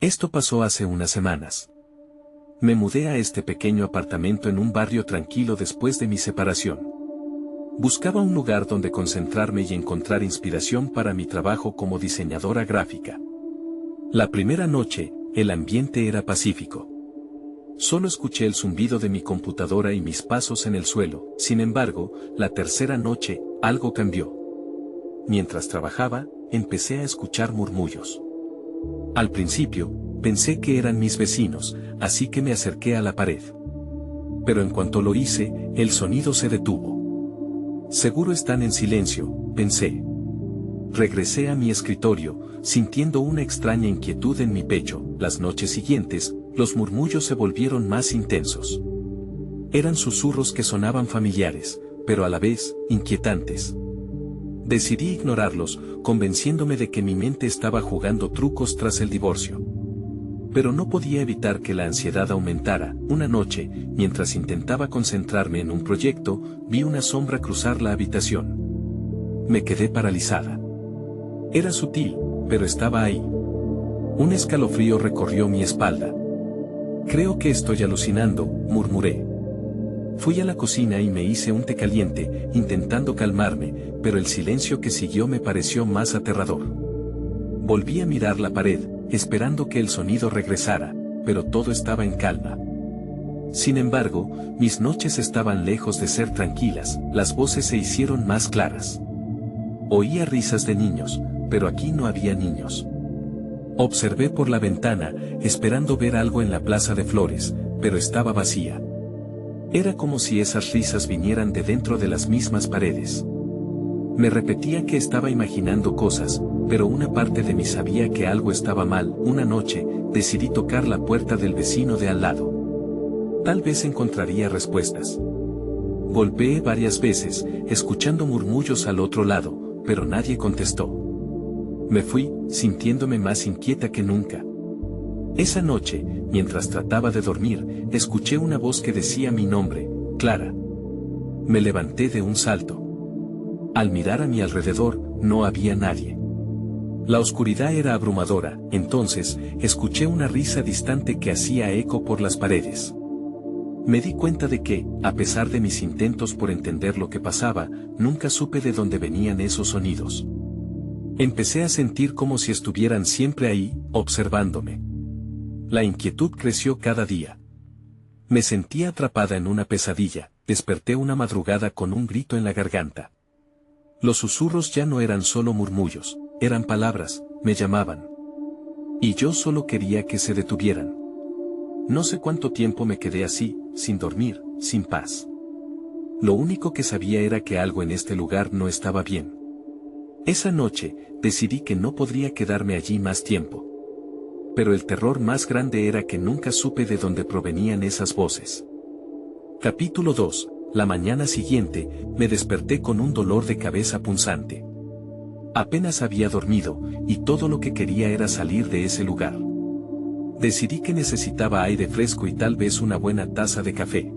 Esto pasó hace unas semanas. Me mudé a este pequeño apartamento en un barrio tranquilo después de mi separación. Buscaba un lugar donde concentrarme y encontrar inspiración para mi trabajo como diseñadora gráfica. La primera noche, el ambiente era pacífico. Solo escuché el zumbido de mi computadora y mis pasos en el suelo. Sin embargo, la tercera noche, algo cambió. Mientras trabajaba, empecé a escuchar murmullos. Al principio, pensé que eran mis vecinos, así que me acerqué a la pared. Pero en cuanto lo hice, el sonido se detuvo. Seguro están en silencio, pensé. Regresé a mi escritorio, sintiendo una extraña inquietud en mi pecho. Las noches siguientes, los murmullos se volvieron más intensos. Eran susurros que sonaban familiares, pero a la vez, inquietantes. Decidí ignorarlos, convenciéndome de que mi mente estaba jugando trucos tras el divorcio. Pero no podía evitar que la ansiedad aumentara. Una noche, mientras intentaba concentrarme en un proyecto, vi una sombra cruzar la habitación. Me quedé paralizada. Era sutil, pero estaba ahí. Un escalofrío recorrió mi espalda. Creo que estoy alucinando, murmuré. Fui a la cocina y me hice un té caliente, intentando calmarme, pero el silencio que siguió me pareció más aterrador. Volví a mirar la pared, esperando que el sonido regresara, pero todo estaba en calma. Sin embargo, mis noches estaban lejos de ser tranquilas, las voces se hicieron más claras. Oía risas de niños, pero aquí no había niños. Observé por la ventana, esperando ver algo en la plaza de flores, pero estaba vacía. Era como si esas risas vinieran de dentro de las mismas paredes. Me repetía que estaba imaginando cosas, pero una parte de mí sabía que algo estaba mal. Una noche, decidí tocar la puerta del vecino de al lado. Tal vez encontraría respuestas. Golpeé varias veces, escuchando murmullos al otro lado, pero nadie contestó. Me fui, sintiéndome más inquieta que nunca. Esa noche, mientras trataba de dormir, escuché una voz que decía mi nombre, Clara. Me levanté de un salto. Al mirar a mi alrededor, no había nadie. La oscuridad era abrumadora. Entonces, escuché una risa distante que hacía eco por las paredes. Me di cuenta de que, a pesar de mis intentos por entender lo que pasaba, nunca supe de dónde venían esos sonidos. Empecé a sentir como si estuvieran siempre ahí, observándome. La inquietud creció cada día. Me sentía atrapada en una pesadilla. Desperté una madrugada con un grito en la garganta. Los susurros ya no eran solo murmullos, eran palabras, me llamaban. Y yo solo quería que se detuvieran. No sé cuánto tiempo me quedé así, sin dormir, sin paz. Lo único que sabía era que algo en este lugar no estaba bien. Esa noche, decidí que no podría quedarme allí más tiempo. Pero el terror más grande era que nunca supe de dónde provenían esas voces. Capítulo 2. La mañana siguiente, me desperté con un dolor de cabeza punzante. Apenas había dormido, y todo lo que quería era salir de ese lugar. Decidí que necesitaba aire fresco y tal vez una buena taza de café.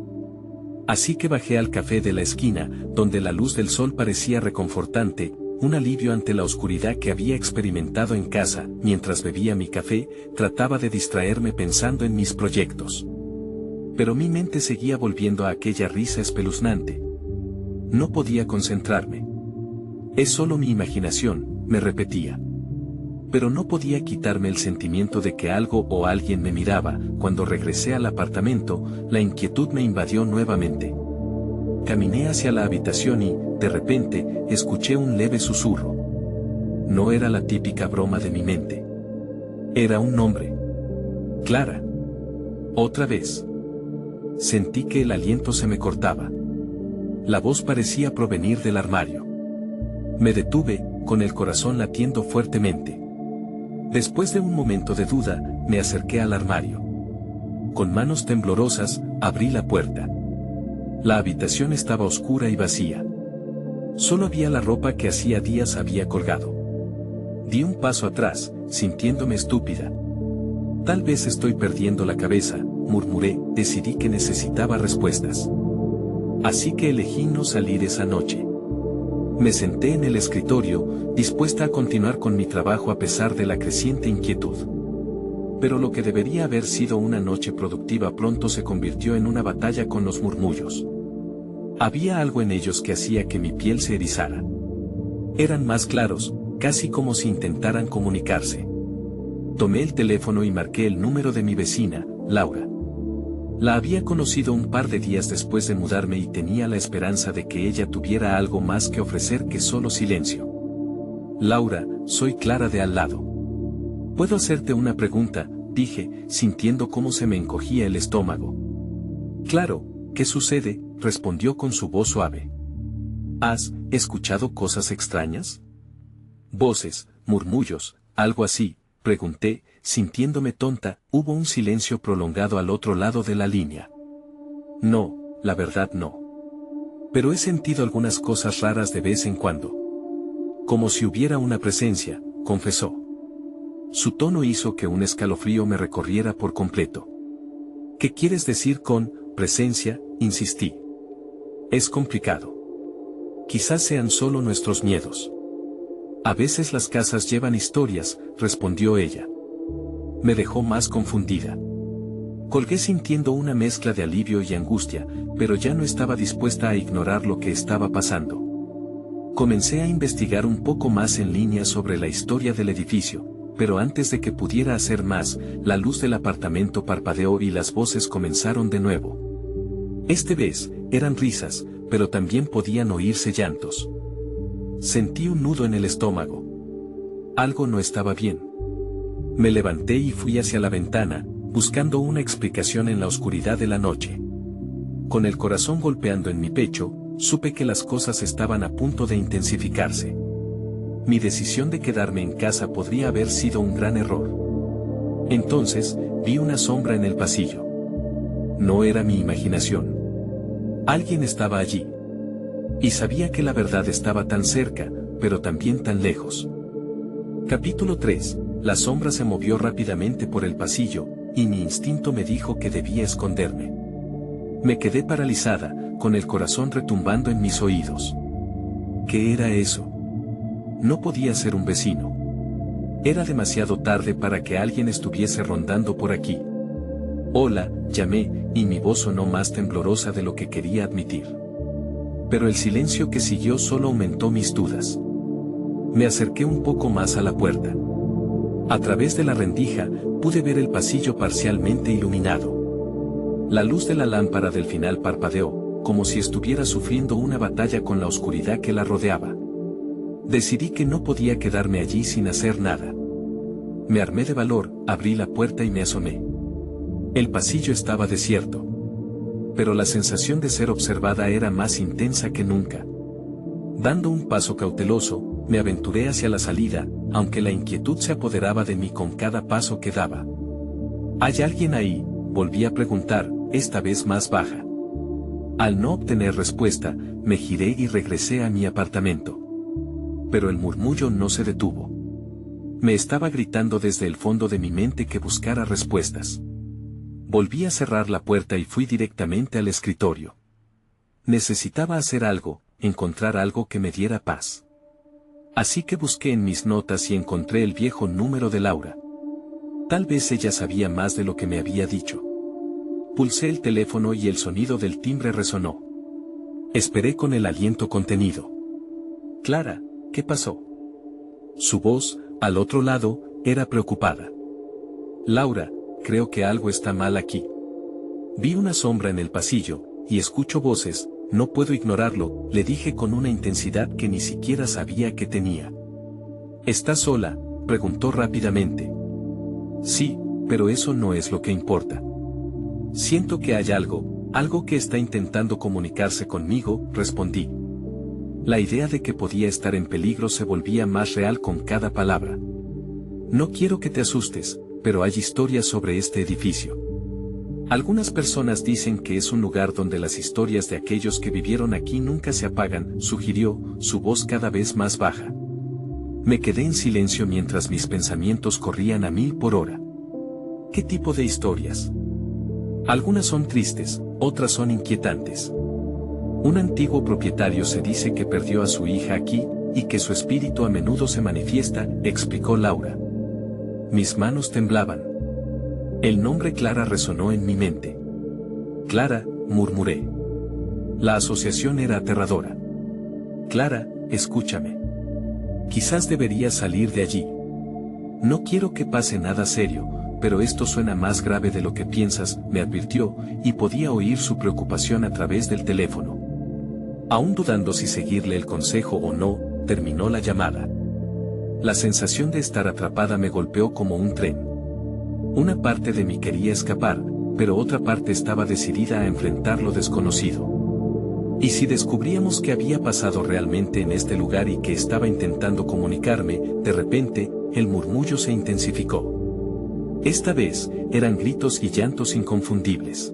Así que bajé al café de la esquina, donde la luz del sol parecía reconfortante, un alivio ante la oscuridad que había experimentado en casa. Mientras bebía mi café, trataba de distraerme pensando en mis proyectos. Pero mi mente seguía volviendo a aquella risa espeluznante. No podía concentrarme. Es solo mi imaginación, me repetía. Pero no podía quitarme el sentimiento de que algo o alguien me miraba. Cuando regresé al apartamento, la inquietud me invadió nuevamente. Caminé hacia la habitación y, de repente, escuché un leve susurro. No era la típica broma de mi mente. Era un nombre. Clara. Otra vez. Sentí que el aliento se me cortaba. La voz parecía provenir del armario. Me detuve, con el corazón latiendo fuertemente. Después de un momento de duda, me acerqué al armario. Con manos temblorosas, abrí la puerta. La habitación estaba oscura y vacía. Solo había la ropa que hacía días había colgado. Di un paso atrás, sintiéndome estúpida. Tal vez estoy perdiendo la cabeza, murmuré. Decidí que necesitaba respuestas. Así que elegí no salir esa noche. Me senté en el escritorio, dispuesta a continuar con mi trabajo a pesar de la creciente inquietud. Pero lo que debería haber sido una noche productiva pronto se convirtió en una batalla con los murmullos. Había algo en ellos que hacía que mi piel se erizara. Eran más claros, casi como si intentaran comunicarse. Tomé el teléfono y marqué el número de mi vecina, Laura. La había conocido un par de días después de mudarme y tenía la esperanza de que ella tuviera algo más que ofrecer que solo silencio. Laura, soy Clara de al lado. ¿Puedo hacerte una pregunta?, dije, sintiendo cómo se me encogía el estómago. Claro, ¿qué sucede?, respondió con su voz suave. ¿Has escuchado cosas extrañas? Voces, murmullos, algo así, pregunté, sintiéndome tonta. Hubo un silencio prolongado al otro lado de la línea. No, la verdad no. Pero he sentido algunas cosas raras de vez en cuando. Como si hubiera una presencia, confesó. Su tono hizo que un escalofrío me recorriera por completo. ¿Qué quieres decir con presencia?, insistí. Es complicado. Quizás sean solo nuestros miedos. A veces las casas llevan historias, respondió ella. Me dejó más confundida. Colgué sintiendo una mezcla de alivio y angustia, pero ya no estaba dispuesta a ignorar lo que estaba pasando. Comencé a investigar un poco más en línea sobre la historia del edificio, pero antes de que pudiera hacer más, la luz del apartamento parpadeó y las voces comenzaron de nuevo. Esta vez, eran risas, pero también podían oírse llantos. Sentí un nudo en el estómago. Algo no estaba bien. Me levanté y fui hacia la ventana, buscando una explicación en la oscuridad de la noche. Con el corazón golpeando en mi pecho, supe que las cosas estaban a punto de intensificarse. Mi decisión de quedarme en casa podría haber sido un gran error. Entonces, vi una sombra en el pasillo. No era mi imaginación. Alguien estaba allí. Y sabía que la verdad estaba tan cerca, pero también tan lejos. Capítulo 3. La sombra se movió rápidamente por el pasillo, y mi instinto me dijo que debía esconderme. Me quedé paralizada, con el corazón retumbando en mis oídos. ¿Qué era eso? No podía ser un vecino. Era demasiado tarde para que alguien estuviese rondando por aquí. Hola, llamé, y mi voz sonó más temblorosa de lo que quería admitir. Pero el silencio que siguió solo aumentó mis dudas. Me acerqué un poco más a la puerta. A través de la rendija, pude ver el pasillo parcialmente iluminado. La luz de la lámpara del final parpadeó, como si estuviera sufriendo una batalla con la oscuridad que la rodeaba. Decidí que no podía quedarme allí sin hacer nada. Me armé de valor, abrí la puerta y me asomé. El pasillo estaba desierto. Pero la sensación de ser observada era más intensa que nunca. Dando un paso cauteloso, me aventuré hacia la salida, aunque la inquietud se apoderaba de mí con cada paso que daba. ¿Hay alguien ahí?, volví a preguntar, esta vez más baja. Al no obtener respuesta, me giré y regresé a mi apartamento. Pero el murmullo no se detuvo. Me estaba gritando desde el fondo de mi mente que buscara respuestas. Volví a cerrar la puerta y fui directamente al escritorio. Necesitaba hacer algo, encontrar algo que me diera paz. Así que busqué en mis notas y encontré el viejo número de Laura. Tal vez ella sabía más de lo que me había dicho. Pulsé el teléfono y el sonido del timbre resonó. Esperé con el aliento contenido. Clara, ¿qué pasó? Su voz, al otro lado, era preocupada. Laura, creo que algo está mal aquí. Vi una sombra en el pasillo, y escucho voces, no puedo ignorarlo, le dije con una intensidad que ni siquiera sabía que tenía. ¿Estás sola?, preguntó rápidamente. Sí, pero eso no es lo que importa. Siento que hay algo que está intentando comunicarse conmigo, respondí. La idea de que podía estar en peligro se volvía más real con cada palabra. No quiero que te asustes, pero hay historias sobre este edificio. Algunas personas dicen que es un lugar donde las historias de aquellos que vivieron aquí nunca se apagan, sugirió, su voz cada vez más baja. Me quedé en silencio mientras mis pensamientos corrían a 1000 por hora. ¿Qué tipo de historias? Algunas son tristes, otras son inquietantes. Un antiguo propietario se dice que perdió a su hija aquí, y que su espíritu a menudo se manifiesta, explicó Laura. Mis manos temblaban. El nombre Clara resonó en mi mente. Clara, murmuré. La asociación era aterradora. Clara, escúchame. Quizás deberías salir de allí. No quiero que pase nada serio, pero esto suena más grave de lo que piensas, me advirtió, y podía oír su preocupación a través del teléfono. Aún dudando si seguirle el consejo o no, terminó la llamada. La sensación de estar atrapada me golpeó como un tren. Una parte de mí quería escapar, pero otra parte estaba decidida a enfrentar lo desconocido. ¿Y si descubríamos qué había pasado realmente en este lugar y que estaba intentando comunicarme? De repente, el murmullo se intensificó. Esta vez, eran gritos y llantos inconfundibles.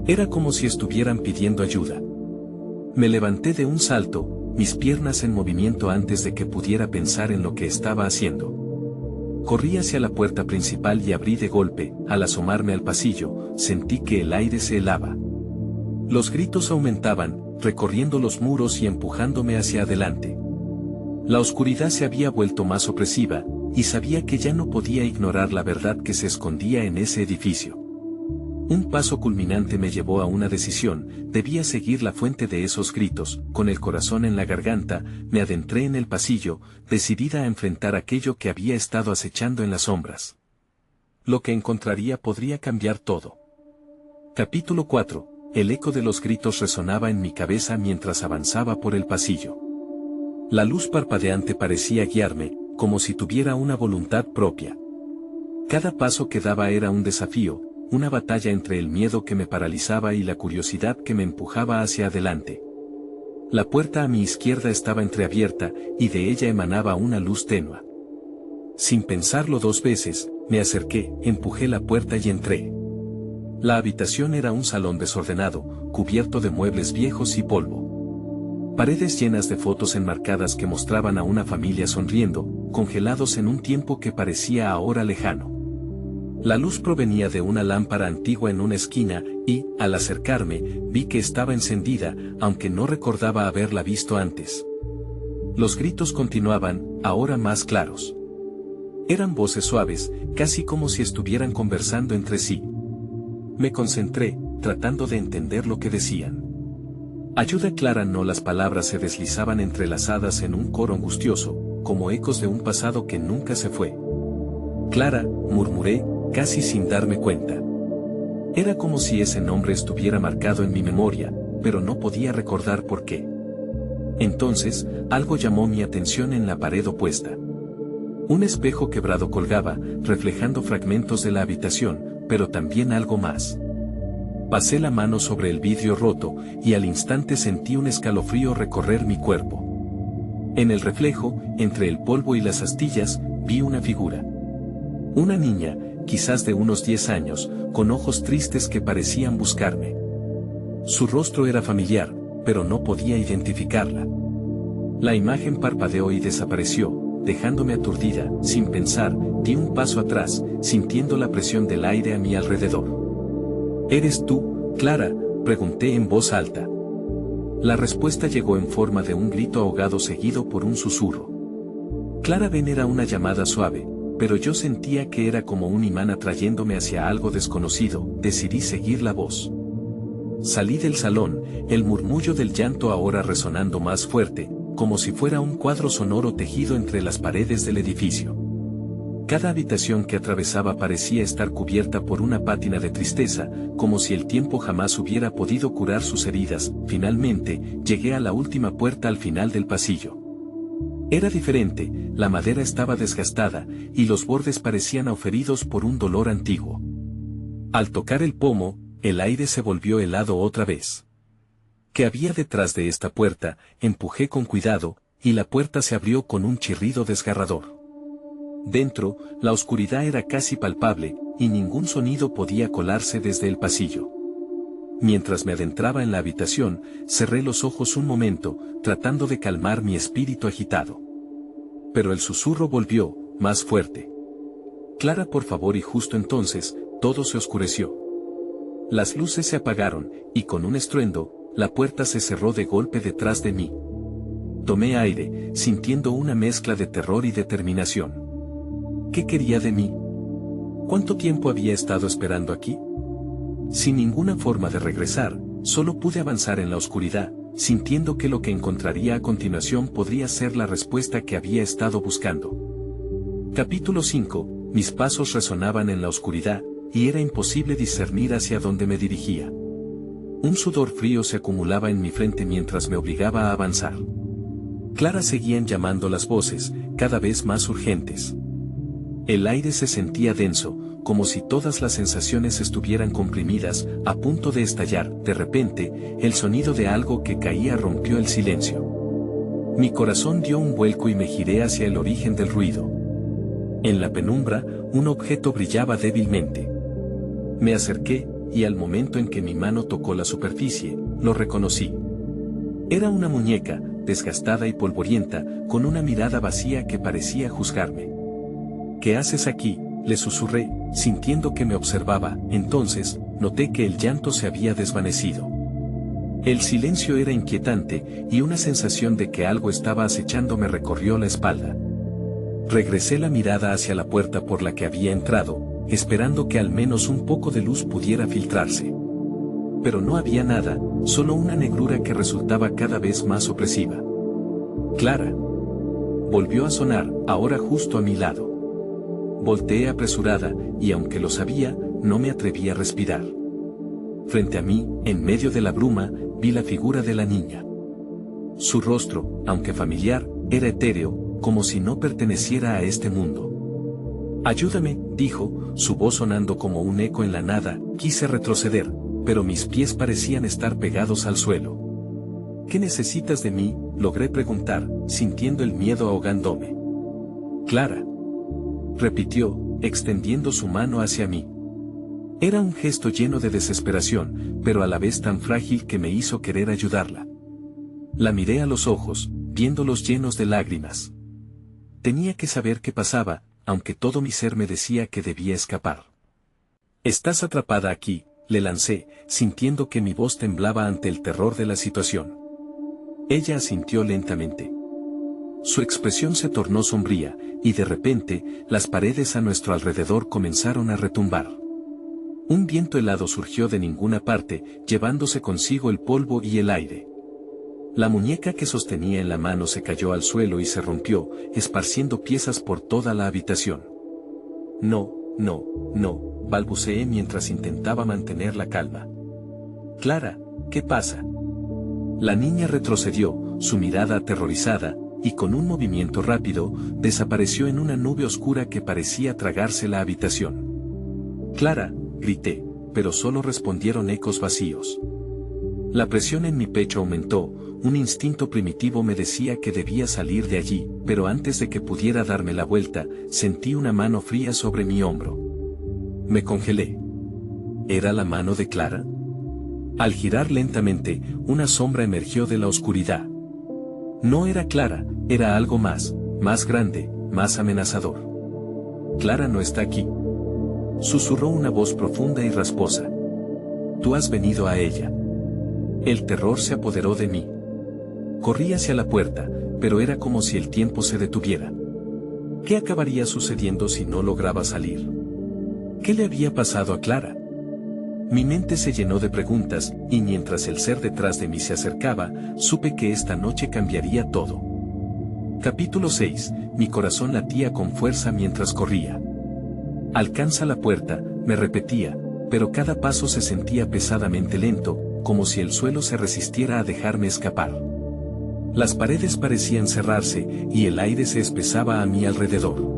Era como si estuvieran pidiendo ayuda. Me levanté de un salto, mis piernas en movimiento antes de que pudiera pensar en lo que estaba haciendo. Corrí hacia la puerta principal y abrí de golpe. Al asomarme al pasillo, sentí que el aire se helaba. Los gritos aumentaban, recorriendo los muros y empujándome hacia adelante. La oscuridad se había vuelto más opresiva, y sabía que ya no podía ignorar la verdad que se escondía en ese edificio. Un paso culminante me llevó a una decisión, debía seguir la fuente de esos gritos. Con el corazón en la garganta, me adentré en el pasillo, decidida a enfrentar aquello que había estado acechando en las sombras. Lo que encontraría podría cambiar todo. Capítulo 4. El eco de los gritos resonaba en mi cabeza mientras avanzaba por el pasillo. La luz parpadeante parecía guiarme, como si tuviera una voluntad propia. Cada paso que daba era un desafío, una batalla entre el miedo que me paralizaba y la curiosidad que me empujaba hacia adelante. La puerta a mi izquierda estaba entreabierta, y de ella emanaba una luz tenue. Sin pensarlo dos veces, me acerqué, empujé la puerta y entré. La habitación era un salón desordenado, cubierto de muebles viejos y polvo. Paredes llenas de fotos enmarcadas que mostraban a una familia sonriendo, congelados en un tiempo que parecía ahora lejano. La luz provenía de una lámpara antigua en una esquina, y, al acercarme, vi que estaba encendida, aunque no recordaba haberla visto antes. Los gritos continuaban, ahora más claros. Eran voces suaves, casi como si estuvieran conversando entre sí. Me concentré, tratando de entender lo que decían. Ayuda Clara, no. Las palabras se deslizaban entrelazadas en un coro angustioso, como ecos de un pasado que nunca se fue. Clara, murmuré, casi sin darme cuenta. Era como si ese nombre estuviera marcado en mi memoria, pero no podía recordar por qué. Entonces, algo llamó mi atención en la pared opuesta. Un espejo quebrado colgaba, reflejando fragmentos de la habitación, pero también algo más. Pasé la mano sobre el vidrio roto, y al instante sentí un escalofrío recorrer mi cuerpo. En el reflejo, entre el polvo y las astillas, vi una figura. Una niña, quizás de unos 10 años, con ojos tristes que parecían buscarme. Su rostro era familiar, pero no podía identificarla. La imagen parpadeó y desapareció, dejándome aturdida. Sin pensar, di un paso atrás, sintiendo la presión del aire a mi alrededor. ¿Eres tú, Clara?, pregunté en voz alta. La respuesta llegó en forma de un grito ahogado seguido por un susurro. Clara Ben era una llamada suave, pero yo sentía que era como un imán atrayéndome hacia algo desconocido. Decidí seguir la voz. Salí del salón, el murmullo del llanto ahora resonando más fuerte, como si fuera un cuadro sonoro tejido entre las paredes del edificio. Cada habitación que atravesaba parecía estar cubierta por una pátina de tristeza, como si el tiempo jamás hubiera podido curar sus heridas. Finalmente, llegué a la última puerta al final del pasillo. Era diferente, la madera estaba desgastada, y los bordes parecían auferidos por un dolor antiguo. Al tocar el pomo, el aire se volvió helado otra vez. ¿Qué había detrás de esta puerta? Empujé con cuidado, y la puerta se abrió con un chirrido desgarrador. Dentro, la oscuridad era casi palpable, y ningún sonido podía colarse desde el pasillo. Mientras me adentraba en la habitación, cerré los ojos un momento, tratando de calmar mi espíritu agitado. Pero el susurro volvió, más fuerte. Clara, por favor, y justo entonces, todo se oscureció. Las luces se apagaron, y con un estruendo, la puerta se cerró de golpe detrás de mí. Tomé aire, sintiendo una mezcla de terror y determinación. ¿Qué quería de mí? ¿Cuánto tiempo había estado esperando aquí? Sin ninguna forma de regresar, solo pude avanzar en la oscuridad, sintiendo que lo que encontraría a continuación podría ser la respuesta que había estado buscando. Capítulo 5. Mis pasos resonaban en la oscuridad, y era imposible discernir hacia dónde me dirigía. Un sudor frío se acumulaba en mi frente mientras me obligaba a avanzar. Clara seguían llamando las voces, cada vez más urgentes. El aire se sentía denso, como si todas las sensaciones estuvieran comprimidas, a punto de estallar. De repente, el sonido de algo que caía rompió el silencio. Mi corazón dio un vuelco y me giré hacia el origen del ruido. En la penumbra, un objeto brillaba débilmente. Me acerqué, y al momento en que mi mano tocó la superficie, lo reconocí. Era una muñeca, desgastada y polvorienta, con una mirada vacía que parecía juzgarme. ¿Qué haces aquí?, le susurré, sintiendo que me observaba. Entonces, noté que el llanto se había desvanecido. El silencio era inquietante, y una sensación de que algo estaba acechando me recorrió la espalda. Regresé la mirada hacia la puerta por la que había entrado, esperando que al menos un poco de luz pudiera filtrarse. Pero no había nada, solo una negrura que resultaba cada vez más opresiva. Clara. Volvió a sonar, ahora justo a mi lado. Volteé apresurada, y aunque lo sabía, no me atreví a respirar. Frente a mí, en medio de la bruma, vi la figura de la niña. Su rostro, aunque familiar, era etéreo, como si no perteneciera a este mundo. «Ayúdame», dijo, su voz sonando como un eco en la nada. Quise retroceder, pero mis pies parecían estar pegados al suelo. «¿Qué necesitas de mí?», logré preguntar, sintiendo el miedo ahogándome. «Clara», repitió, extendiendo su mano hacia mí. Era un gesto lleno de desesperación, pero a la vez tan frágil que me hizo querer ayudarla. La miré a los ojos, viéndolos llenos de lágrimas. Tenía que saber qué pasaba, aunque todo mi ser me decía que debía escapar. «Estás atrapada aquí», le lancé, sintiendo que mi voz temblaba ante el terror de la situación. Ella asintió lentamente. Su expresión se tornó sombría, y de repente, las paredes a nuestro alrededor comenzaron a retumbar. Un viento helado surgió de ninguna parte, llevándose consigo el polvo y el aire. La muñeca que sostenía en la mano se cayó al suelo y se rompió, esparciendo piezas por toda la habitación. «No, no, no», balbuceé mientras intentaba mantener la calma. «Clara, ¿qué pasa?». La niña retrocedió, su mirada aterrorizada, y con un movimiento rápido, desapareció en una nube oscura que parecía tragarse la habitación. «Clara», grité, pero solo respondieron ecos vacíos. La presión en mi pecho aumentó, un instinto primitivo me decía que debía salir de allí, pero antes de que pudiera darme la vuelta, sentí una mano fría sobre mi hombro. Me congelé. ¿Era la mano de Clara? Al girar lentamente, una sombra emergió de la oscuridad. No era Clara, era algo más grande, más amenazador. «Clara no está aquí», susurró una voz profunda y rasposa. «Tú has venido a ella». El terror se apoderó de mí. Corrí hacia la puerta, pero era como si el tiempo se detuviera. ¿Qué acabaría sucediendo si no lograba salir? ¿Qué le había pasado a Clara? Mi mente se llenó de preguntas, y mientras el ser detrás de mí se acercaba, supe que esta noche cambiaría todo. Capítulo 6. Mi corazón latía con fuerza mientras corría. «Alcanza la puerta», me repetía, pero cada paso se sentía pesadamente lento, como si el suelo se resistiera a dejarme escapar. Las paredes parecían cerrarse, y el aire se espesaba a mi alrededor.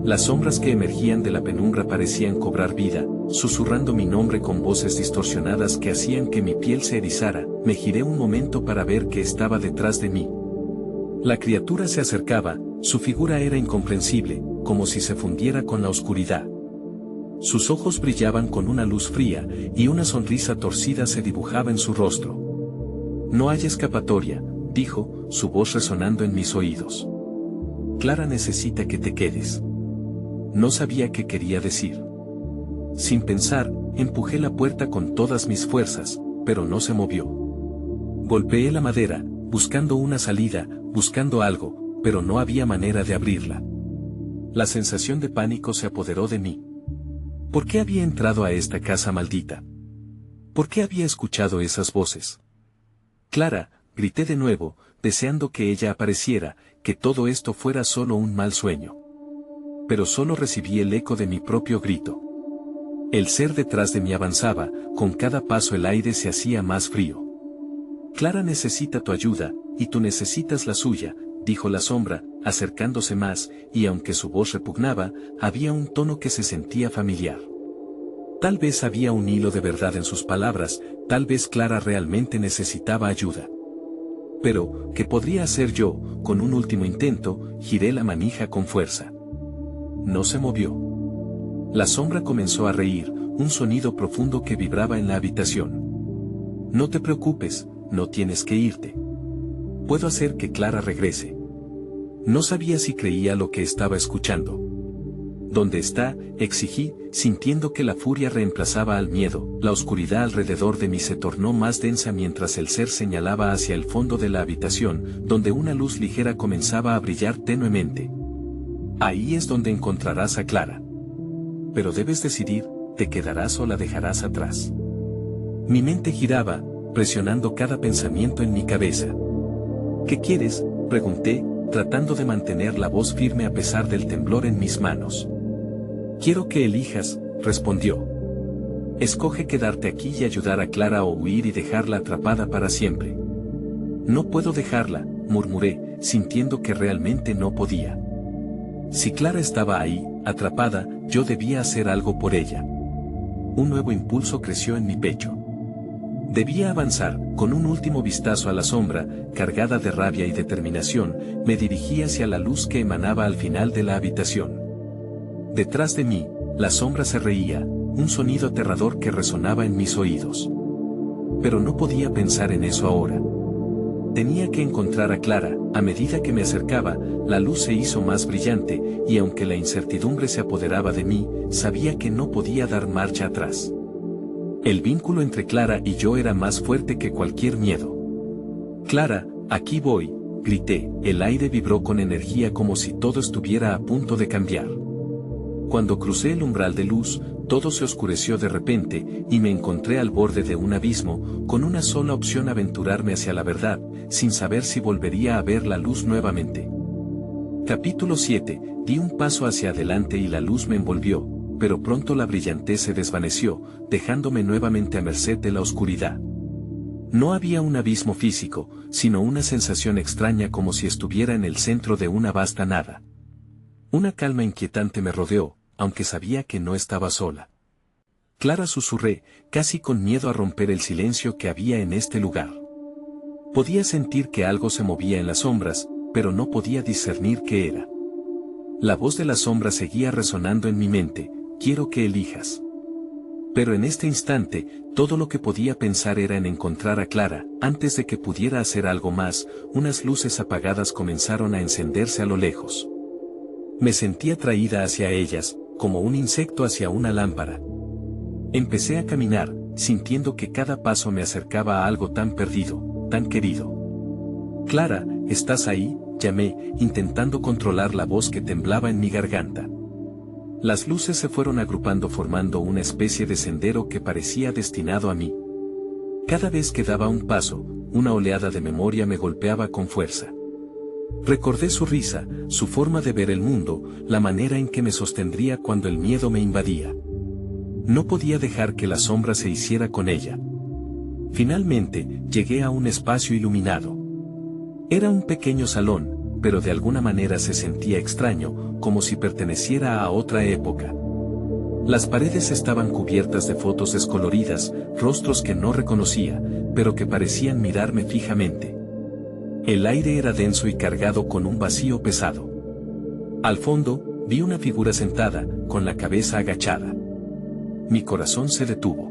Las sombras que emergían de la penumbra parecían cobrar vida, susurrando mi nombre con voces distorsionadas que hacían que mi piel se erizara. Me giré un momento para ver qué estaba detrás de mí. La criatura se acercaba, su figura era incomprensible, como si se fundiera con la oscuridad. Sus ojos brillaban con una luz fría, y una sonrisa torcida se dibujaba en su rostro. «No hay escapatoria», dijo, su voz resonando en mis oídos. «Clara necesita que te quedes». No sabía qué quería decir. Sin pensar, empujé la puerta con todas mis fuerzas, pero no se movió. Golpeé la madera, buscando una salida, buscando algo, pero no había manera de abrirla. La sensación de pánico se apoderó de mí. ¿Por qué había entrado a esta casa maldita? ¿Por qué había escuchado esas voces? Clara, grité de nuevo, deseando que ella apareciera, que todo esto fuera solo un mal sueño. Pero solo recibí el eco de mi propio grito. El ser detrás de mí avanzaba, con cada paso el aire se hacía más frío. Clara necesita tu ayuda, y tú necesitas la suya, dijo la sombra, acercándose más, y aunque su voz repugnaba, había un tono que se sentía familiar. Tal vez había un hilo de verdad en sus palabras, tal vez Clara realmente necesitaba ayuda. Pero, ¿qué podría hacer yo? Con un último intento, giré la manija con fuerza. No se movió. La sombra comenzó a reír, un sonido profundo que vibraba en la habitación. No te preocupes, no tienes que irte. Puedo hacer que Clara regrese. No sabía si creía lo que estaba escuchando. ¿Dónde está?, exigí, sintiendo que la furia reemplazaba al miedo. La oscuridad alrededor de mí se tornó más densa mientras el ser señalaba hacia el fondo de la habitación, donde una luz ligera comenzaba a brillar tenuemente. Ahí es donde encontrarás a Clara. Pero debes decidir, ¿te quedarás o la dejarás atrás? Mi mente giraba, presionando cada pensamiento en mi cabeza. ¿Qué quieres?, pregunté, tratando de mantener la voz firme a pesar del temblor en mis manos. Quiero que elijas, respondió. Escoge quedarte aquí y ayudar a Clara o huir y dejarla atrapada para siempre. No puedo dejarla, murmuré, sintiendo que realmente no podía. Si Clara estaba ahí, atrapada, yo debía hacer algo por ella. Un nuevo impulso creció en mi pecho. Debía avanzar. Con un último vistazo a la sombra, cargada de rabia y determinación, me dirigí hacia la luz que emanaba al final de la habitación. Detrás de mí, la sombra se reía, un sonido aterrador que resonaba en mis oídos. Pero no podía pensar en eso ahora. Tenía que encontrar a Clara. A medida que me acercaba, la luz se hizo más brillante, y aunque la incertidumbre se apoderaba de mí, sabía que no podía dar marcha atrás. El vínculo entre Clara y yo era más fuerte que cualquier miedo. Clara, aquí voy, grité, el aire vibró con energía como si todo estuviera a punto de cambiar. Cuando crucé el umbral de luz, todo se oscureció de repente, y me encontré al borde de un abismo, con una sola opción: aventurarme hacia la verdad, sin saber si volvería a ver la luz nuevamente. Capítulo 7. Di un paso hacia adelante y la luz me envolvió, pero pronto la brillantez se desvaneció, dejándome nuevamente a merced de la oscuridad. No había un abismo físico, sino una sensación extraña, como si estuviera en el centro de una vasta nada. Una calma inquietante me rodeó, aunque sabía que no estaba sola. Clara, susurré, casi con miedo a romper el silencio que había en este lugar. Podía sentir que algo se movía en las sombras, pero no podía discernir qué era. La voz de la sombra seguía resonando en mi mente: quiero que elijas. Pero en este instante, todo lo que podía pensar era en encontrar a Clara. Antes de que pudiera hacer algo más, unas luces apagadas comenzaron a encenderse a lo lejos. Me sentí atraída hacia ellas, como un insecto hacia una lámpara. Empecé a caminar, sintiendo que cada paso me acercaba a algo tan perdido, tan querido. Clara, ¿estás ahí?, llamé, intentando controlar la voz que temblaba en mi garganta. Las luces se fueron agrupando, formando una especie de sendero que parecía destinado a mí. Cada vez que daba un paso, una oleada de memoria me golpeaba con fuerza. Recordé su risa, su forma de ver el mundo, la manera en que me sostendría cuando el miedo me invadía. No podía dejar que la sombra se hiciera con ella. Finalmente, llegué a un espacio iluminado. Era un pequeño salón, pero de alguna manera se sentía extraño, como si perteneciera a otra época. Las paredes estaban cubiertas de fotos descoloridas, rostros que no reconocía, pero que parecían mirarme fijamente. El aire era denso y cargado con un vacío pesado. Al fondo, vi una figura sentada, con la cabeza agachada. Mi corazón se detuvo.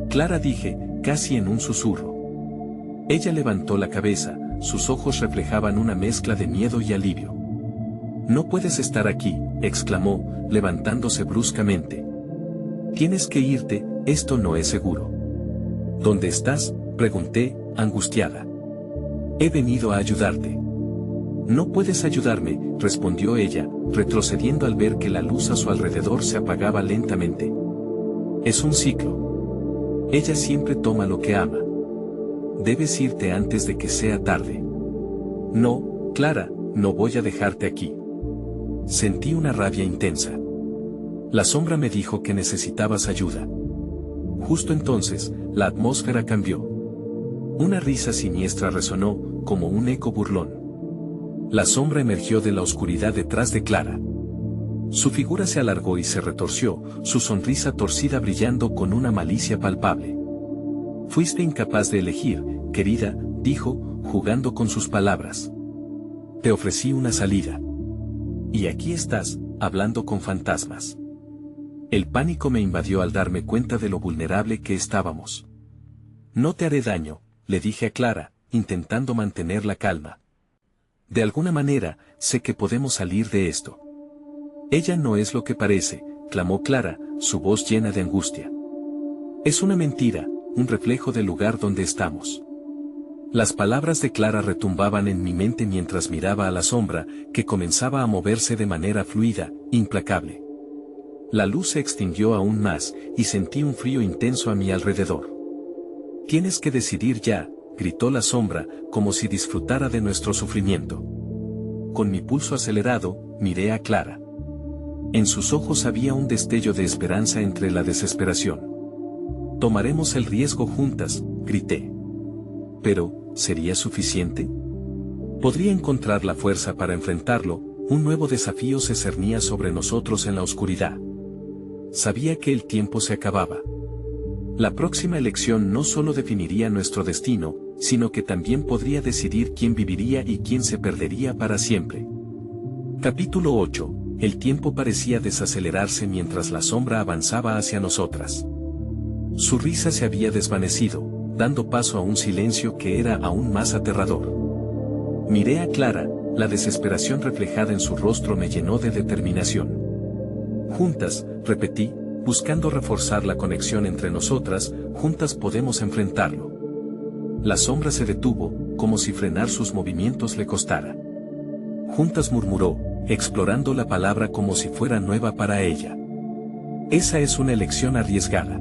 Clara, dije, casi en un susurro. Ella levantó la cabeza, sus ojos reflejaban una mezcla de miedo y alivio. No puedes estar aquí, exclamó, levantándose bruscamente. Tienes que irte, esto no es seguro. ¿Dónde estás?, pregunté, angustiada. He venido a ayudarte. No puedes ayudarme, respondió ella, retrocediendo al ver que la luz a su alrededor se apagaba lentamente. Es un ciclo. Ella siempre toma lo que ama. Debes irte antes de que sea tarde. No, Clara, no voy a dejarte aquí. Sentí una rabia intensa. La sombra me dijo que necesitabas ayuda. Justo entonces, la atmósfera cambió. Una risa siniestra resonó, como un eco burlón. La sombra emergió de la oscuridad detrás de Clara. Su figura se alargó y se retorció, su sonrisa torcida brillando con una malicia palpable. Fuiste incapaz de elegir, querida, dijo, jugando con sus palabras. Te ofrecí una salida. Y aquí estás, hablando con fantasmas. El pánico me invadió al darme cuenta de lo vulnerable que estábamos. No te haré daño, le dije a Clara, intentando mantener la calma. De alguna manera, sé que podemos salir de esto. Ella no es lo que parece, clamó Clara, su voz llena de angustia. Es una mentira, un reflejo del lugar donde estamos. Las palabras de Clara retumbaban en mi mente mientras miraba a la sombra, que comenzaba a moverse de manera fluida, implacable. La luz se extinguió aún más, y sentí un frío intenso a mi alrededor. Tienes que decidir ya, gritó la sombra, como si disfrutara de nuestro sufrimiento. Con mi pulso acelerado, miré a Clara. En sus ojos había un destello de esperanza entre la desesperación. Tomaremos el riesgo juntas, grité. Pero, ¿sería suficiente? ¿Podría encontrar la fuerza para enfrentarlo? Un nuevo desafío se cernía sobre nosotros en la oscuridad. Sabía que el tiempo se acababa. La próxima elección no solo definiría nuestro destino, sino que también podría decidir quién viviría y quién se perdería para siempre. Capítulo 8. El tiempo parecía desacelerarse mientras la sombra avanzaba hacia nosotras. Su risa se había desvanecido, dando paso a un silencio que era aún más aterrador. Miré a Clara, la desesperación reflejada en su rostro me llenó de determinación. Juntas, repetí, buscando reforzar la conexión entre nosotras, juntas podemos enfrentarlo. La sombra se detuvo, como si frenar sus movimientos le costara. Juntas murmuró, explorando la palabra como si fuera nueva para ella. Esa es una elección arriesgada.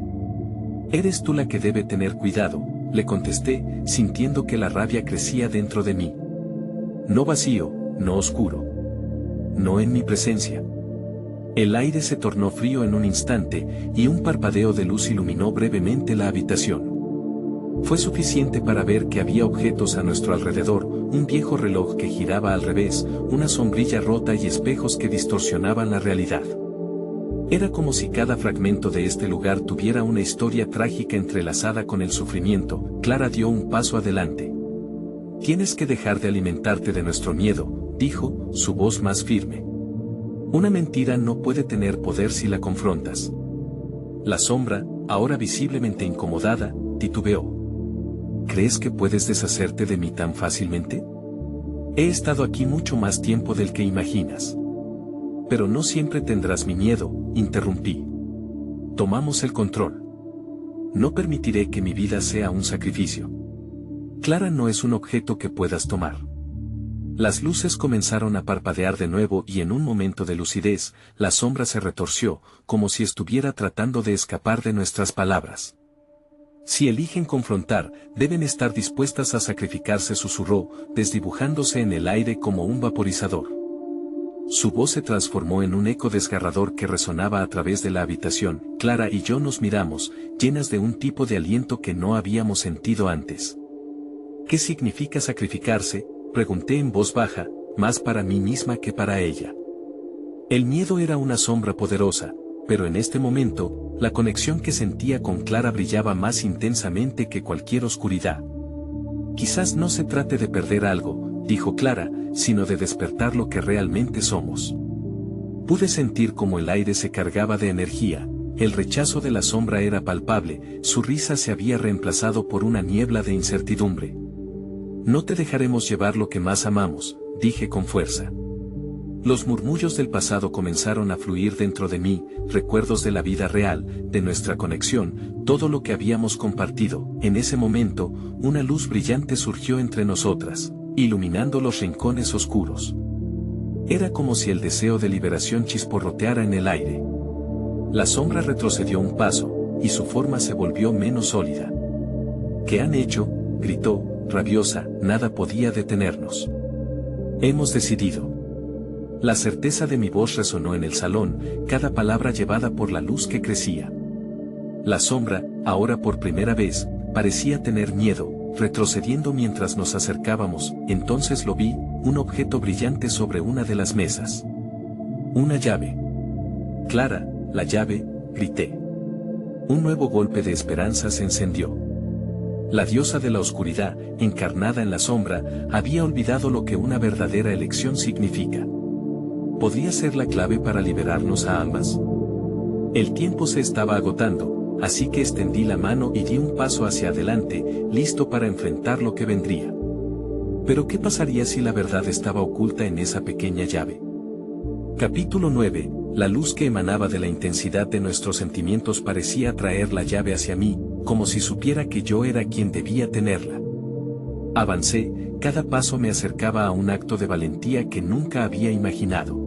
Eres tú la que debe tener cuidado, le contesté, sintiendo que la rabia crecía dentro de mí. No vacío, no oscuro. No en mi presencia. El aire se tornó frío en un instante, y un parpadeo de luz iluminó brevemente la habitación. Fue suficiente para ver que había objetos a nuestro alrededor, un viejo reloj que giraba al revés, una sombrilla rota y espejos que distorsionaban la realidad. Era como si cada fragmento de este lugar tuviera una historia trágica entrelazada con el sufrimiento. Clara dio un paso adelante. Tienes que dejar de alimentarte de nuestro miedo, dijo, su voz más firme. Una mentira no puede tener poder si la confrontas. La sombra, ahora visiblemente incomodada, titubeó. ¿Crees que puedes deshacerte de mí tan fácilmente? He estado aquí mucho más tiempo del que imaginas. Pero no siempre tendrás mi miedo, interrumpí. Tomamos el control. No permitiré que mi vida sea un sacrificio. Clara no es un objeto que puedas tomar. Las luces comenzaron a parpadear de nuevo y en un momento de lucidez, la sombra se retorció, como si estuviera tratando de escapar de nuestras palabras. Si eligen confrontar, deben estar dispuestas a sacrificarse, susurró, desdibujándose en el aire como un vaporizador. Su voz se transformó en un eco desgarrador que resonaba a través de la habitación. Clara y yo nos miramos, llenas de un tipo de aliento que no habíamos sentido antes. ¿Qué significa sacrificarse?, pregunté en voz baja, más para mí misma que para ella. El miedo era una sombra poderosa, pero en este momento, la conexión que sentía con Clara brillaba más intensamente que cualquier oscuridad. Quizás no se trate de perder algo, dijo Clara, sino de despertar lo que realmente somos. Pude sentir cómo el aire se cargaba de energía, el rechazo de la sombra era palpable, su risa se había reemplazado por una niebla de incertidumbre. No te dejaremos llevar lo que más amamos, dije con fuerza. Los murmullos del pasado comenzaron a fluir dentro de mí, recuerdos de la vida real, de nuestra conexión, todo lo que habíamos compartido. En ese momento, una luz brillante surgió entre nosotras, iluminando los rincones oscuros. Era como si el deseo de liberación chisporroteara en el aire. La sombra retrocedió un paso, y su forma se volvió menos sólida. ¿Qué han hecho?, gritó, rabiosa, nada podía detenernos. Hemos decidido. La certeza de mi voz resonó en el salón, cada palabra llevada por la luz que crecía. La sombra, ahora por primera vez, parecía tener miedo, retrocediendo mientras nos acercábamos. Entonces lo vi, un objeto brillante sobre una de las mesas. Una llave. Clara, la llave, grité. Un nuevo golpe de esperanza se encendió. La diosa de la oscuridad, encarnada en la sombra, había olvidado lo que una verdadera elección significa. ¿Podría ser la clave para liberarnos a ambas? El tiempo se estaba agotando, así que extendí la mano y di un paso hacia adelante, listo para enfrentar lo que vendría. Pero ¿qué pasaría si la verdad estaba oculta en esa pequeña llave? Capítulo 9. La luz que emanaba de la intensidad de nuestros sentimientos parecía traer la llave hacia mí, como si supiera que yo era quien debía tenerla. Avancé, cada paso me acercaba a un acto de valentía que nunca había imaginado.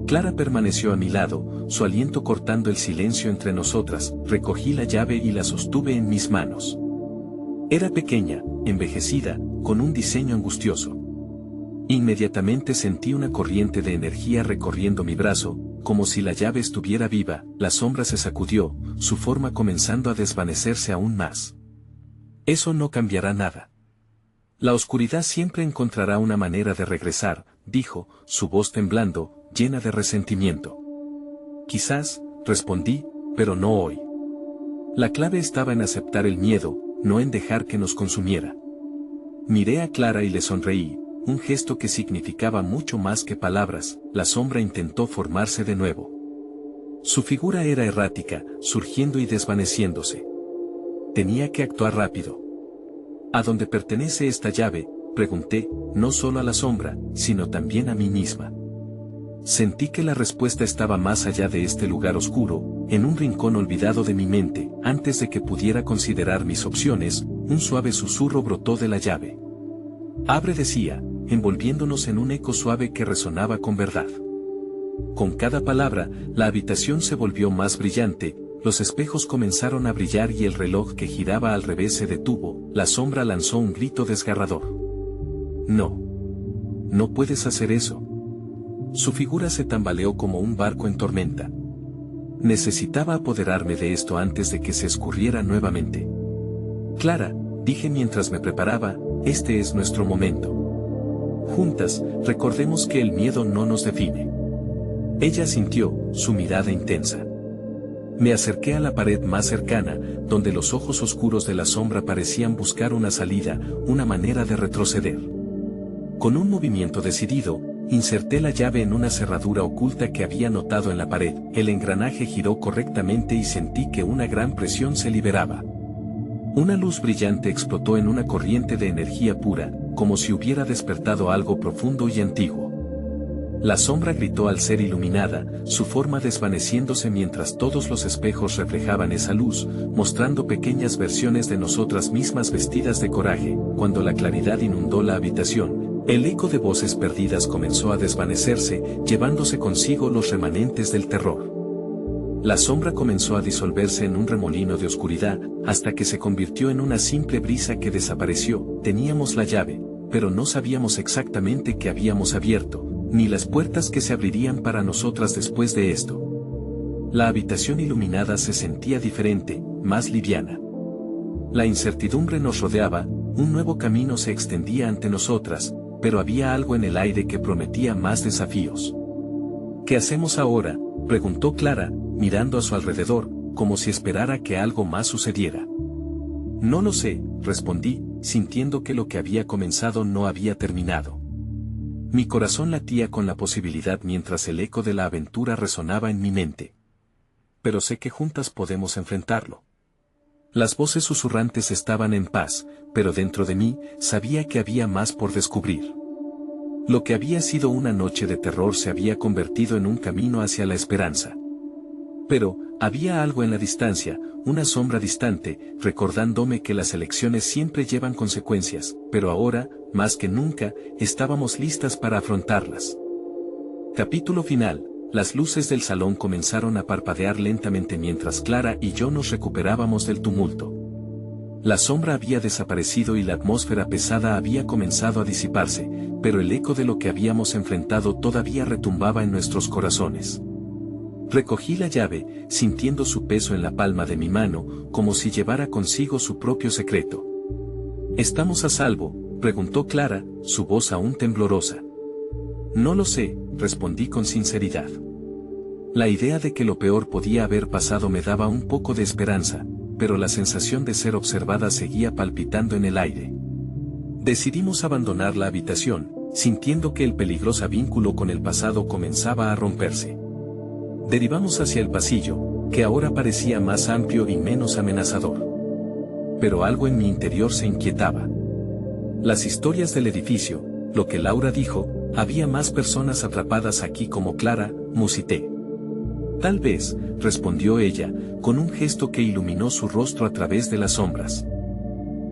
Clara permaneció a mi lado, su aliento cortando el silencio entre nosotras. Recogí la llave y la sostuve en mis manos. Era pequeña, envejecida, con un diseño angustioso. Inmediatamente sentí una corriente de energía recorriendo mi brazo, como si la llave estuviera viva. La sombra se sacudió, su forma comenzando a desvanecerse aún más. Eso no cambiará nada. La oscuridad siempre encontrará una manera de regresar, dijo, su voz temblando, llena de resentimiento. Quizás, respondí, pero no hoy. La clave estaba en aceptar el miedo, no en dejar que nos consumiera. Miré a Clara y le sonreí, un gesto que significaba mucho más que palabras. La sombra intentó formarse de nuevo. Su figura era errática, surgiendo y desvaneciéndose. Tenía que actuar rápido. ¿A dónde pertenece esta llave?, pregunté, no solo a la sombra, sino también a mí misma. Sentí que la respuesta estaba más allá de este lugar oscuro, en un rincón olvidado de mi mente. Antes de que pudiera considerar mis opciones, un suave susurro brotó de la llave. Abre, decía, envolviéndonos en un eco suave que resonaba con verdad. Con cada palabra, la habitación se volvió más brillante, los espejos comenzaron a brillar y el reloj que giraba al revés se detuvo. La sombra lanzó un grito desgarrador. No. No puedes hacer eso. Su figura se tambaleó como un barco en tormenta. Necesitaba apoderarme de esto antes de que se escurriera nuevamente. Clara, dije mientras me preparaba, este es nuestro momento. Juntas, recordemos que el miedo no nos define. Ella asintió, su mirada intensa. Me acerqué a la pared más cercana, donde los ojos oscuros de la sombra parecían buscar una salida, una manera de retroceder. Con un movimiento decidido, inserté la llave en una cerradura oculta que había notado en la pared. El engranaje giró correctamente y sentí que una gran presión se liberaba. Una luz brillante explotó en una corriente de energía pura, como si hubiera despertado algo profundo y antiguo. La sombra gritó al ser iluminada, su forma desvaneciéndose mientras todos los espejos reflejaban esa luz, mostrando pequeñas versiones de nosotras mismas vestidas de coraje. Cuando la claridad inundó la habitación, el eco de voces perdidas comenzó a desvanecerse, llevándose consigo los remanentes del terror. La sombra comenzó a disolverse en un remolino de oscuridad, hasta que se convirtió en una simple brisa que desapareció. Teníamos la llave, pero no sabíamos exactamente qué habíamos abierto, ni las puertas que se abrirían para nosotras después de esto. La habitación iluminada se sentía diferente, más liviana. La incertidumbre nos rodeaba, un nuevo camino se extendía ante nosotras, pero había algo en el aire que prometía más desafíos. ¿Qué hacemos ahora?, preguntó Clara, mirando a su alrededor, como si esperara que algo más sucediera. No lo sé, respondí, sintiendo que lo que había comenzado no había terminado. Mi corazón latía con la posibilidad mientras el eco de la aventura resonaba en mi mente. Pero sé que juntas podemos enfrentarlo. Las voces susurrantes estaban en paz, pero dentro de mí, sabía que había más por descubrir. Lo que había sido una noche de terror se había convertido en un camino hacia la esperanza. Pero, había algo en la distancia, una sombra distante, recordándome que las elecciones siempre llevan consecuencias. Pero ahora, más que nunca, estábamos listas para afrontarlas. Capítulo final. Las luces del salón comenzaron a parpadear lentamente mientras Clara y yo nos recuperábamos del tumulto. La sombra había desaparecido y la atmósfera pesada había comenzado a disiparse, pero el eco de lo que habíamos enfrentado todavía retumbaba en nuestros corazones. Recogí la llave, sintiendo su peso en la palma de mi mano, como si llevara consigo su propio secreto. ¿Estamos a salvo?, preguntó Clara, su voz aún temblorosa. No lo sé, respondí con sinceridad. La idea de que lo peor podía haber pasado me daba un poco de esperanza, pero la sensación de ser observada seguía palpitando en el aire. Decidimos abandonar la habitación, sintiendo que el peligroso vínculo con el pasado comenzaba a romperse. Derivamos hacia el pasillo, que ahora parecía más amplio y menos amenazador. Pero algo en mi interior se inquietaba. Las historias del edificio, lo que Laura dijo, había más personas atrapadas aquí como Clara, musité. Tal vez, respondió ella, con un gesto que iluminó su rostro a través de las sombras.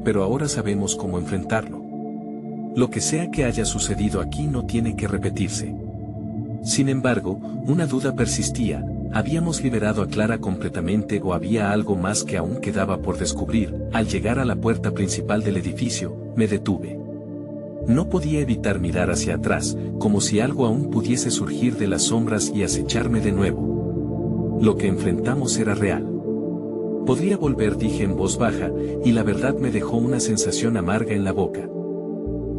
Pero ahora sabemos cómo enfrentarlo. Lo que sea que haya sucedido aquí no tiene que repetirse. Sin embargo, una duda persistía: ¿habíamos liberado a Clara completamente o había algo más que aún quedaba por descubrir? Al llegar a la puerta principal del edificio, me detuve. No podía evitar mirar hacia atrás, como si algo aún pudiese surgir de las sombras y acecharme de nuevo. Lo que enfrentamos era real. Podría volver, dije en voz baja, y la verdad me dejó una sensación amarga en la boca.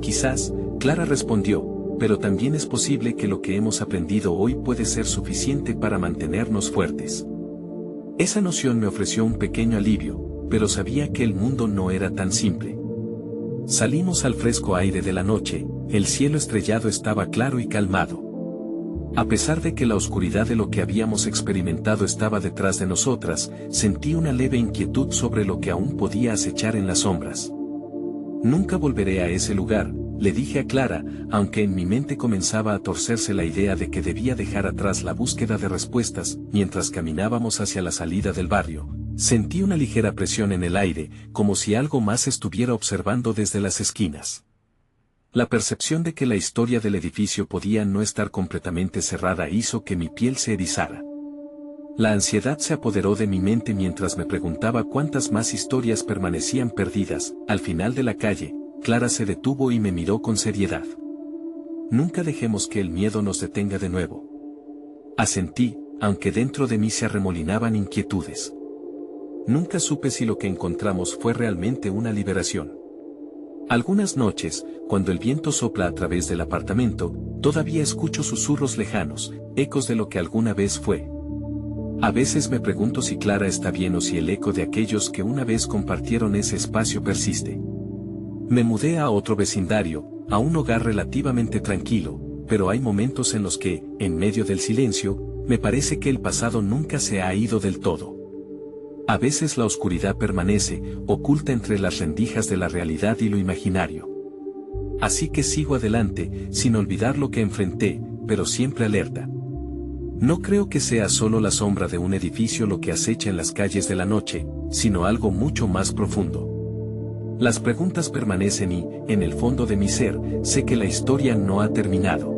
Quizás, Clara respondió, pero también es posible que lo que hemos aprendido hoy puede ser suficiente para mantenernos fuertes. Esa noción me ofreció un pequeño alivio, pero sabía que el mundo no era tan simple. Salimos al fresco aire de la noche, el cielo estrellado estaba claro y calmado. A pesar de que la oscuridad de lo que habíamos experimentado estaba detrás de nosotras, sentí una leve inquietud sobre lo que aún podía acechar en las sombras. Nunca volveré a ese lugar, le dije a Clara, aunque en mi mente comenzaba a torcerse la idea de que debía dejar atrás la búsqueda de respuestas. Mientras caminábamos hacia la salida del barrio, sentí una ligera presión en el aire, como si algo más estuviera observando desde las esquinas. La percepción de que la historia del edificio podía no estar completamente cerrada hizo que mi piel se erizara. La ansiedad se apoderó de mi mente mientras me preguntaba cuántas más historias permanecían perdidas. Al final de la calle, Clara se detuvo y me miró con seriedad. Nunca dejemos que el miedo nos detenga de nuevo. Asentí, aunque dentro de mí se arremolinaban inquietudes. Nunca supe si lo que encontramos fue realmente una liberación. Algunas noches, cuando el viento sopla a través del apartamento, todavía escucho susurros lejanos, ecos de lo que alguna vez fue. A veces me pregunto si Clara está bien o si el eco de aquellos que una vez compartieron ese espacio persiste. Me mudé a otro vecindario, a un hogar relativamente tranquilo, pero hay momentos en los que, en medio del silencio, me parece que el pasado nunca se ha ido del todo. A veces la oscuridad permanece, oculta entre las rendijas de la realidad y lo imaginario. Así que sigo adelante, sin olvidar lo que enfrenté, pero siempre alerta. No creo que sea solo la sombra de un edificio lo que acecha en las calles de la noche, sino algo mucho más profundo. Las preguntas permanecen y, en el fondo de mi ser, sé que la historia no ha terminado.